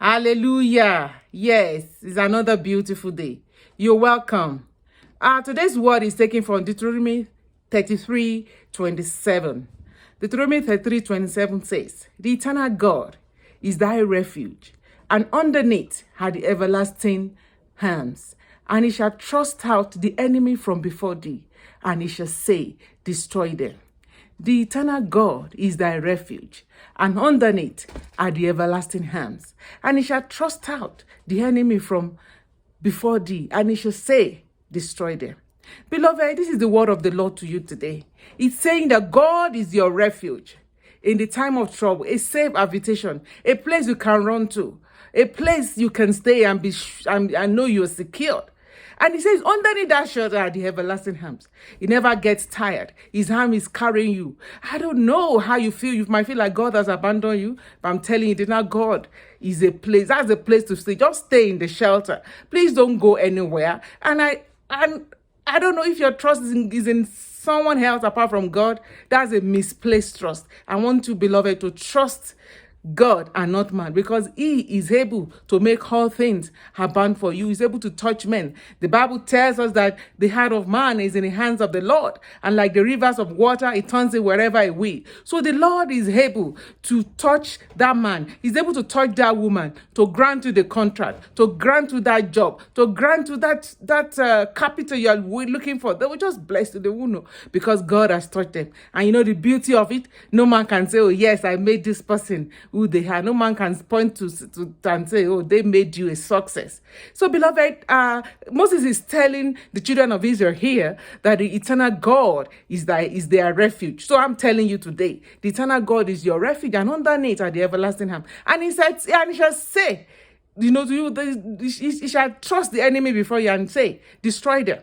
Hallelujah. Yes, it's another beautiful day. You're welcome. Today's word is taken from Deuteronomy 33:27. Deuteronomy 33:27 says, "The eternal God is thy refuge, and underneath are the everlasting arms. And he shall thrust out the enemy from before thee, and he shall say, destroy them. The eternal God is thy refuge, and underneath are the everlasting arms. And he shall thrust out the enemy from before thee, and he shall say, destroy them." Beloved, this is the word of the Lord to you today. It's saying that God is your refuge in the time of trouble, a safe habitation, a place you can run to, a place you can stay and and know you're secured. And he says, underneath that shelter are the everlasting arms. He never gets tired. His arm is carrying you. I don't know how you feel. You might feel like God has abandoned you, but I'm telling you, now God is a place. That's a place to stay. Just stay in the shelter. Please don't go anywhere. And I don't know if your trust is in someone else apart from God. That's a misplaced trust. I want you, beloved, to trust God and not man, because he is able to make all things abound for you. He's able to touch men. The Bible tells us that the heart of man is in the hands of the Lord, and like the rivers of water, it turns it wherever it will. So the Lord is able to touch that man. He's able to touch that woman, to grant you the contract, to grant you that job, to grant you that capital you're looking for. They were just blessed, they won't know, because God has touched them. And you know the beauty of it? No man can say, oh yes, I made this person who they are. No man can point to and say, oh, they made you a success. So, beloved, Moses is telling the children of Israel here that the eternal God is their refuge. So I'm telling you today, the eternal God is your refuge, and underneath are the everlasting arm. And he said, and he shall say, to you, he shall trust the enemy before you and say, destroy them.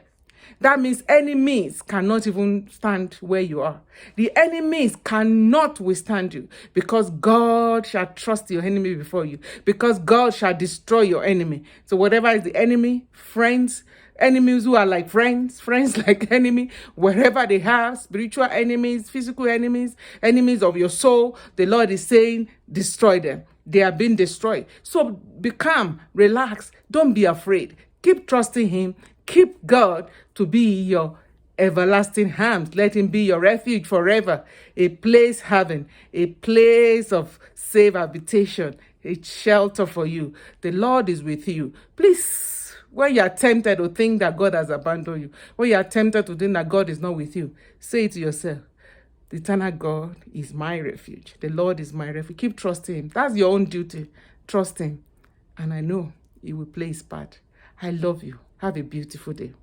That means enemies cannot even stand where you are. The enemies cannot withstand you, because God shall trust your enemy before you, because God shall destroy your enemy. So whatever is the enemy, friends, enemies who are like friends like enemy, wherever they have, spiritual enemies, physical enemies, enemies of your soul, the Lord is saying, destroy them. They are being destroyed. So be calm, relax, don't be afraid. Keep trusting him. Keep God to be your everlasting arms. Let him be your refuge forever, a place heaven, a place of safe habitation, a shelter for you. The Lord is with you. Please, when you are tempted to think that God has abandoned you, when you are tempted to think that God is not with you, say it to yourself. The eternal God is my refuge. The Lord is my refuge. Keep trusting him. That's your own duty. Trust him. And I know he will play his part. I love you. Have a beautiful day.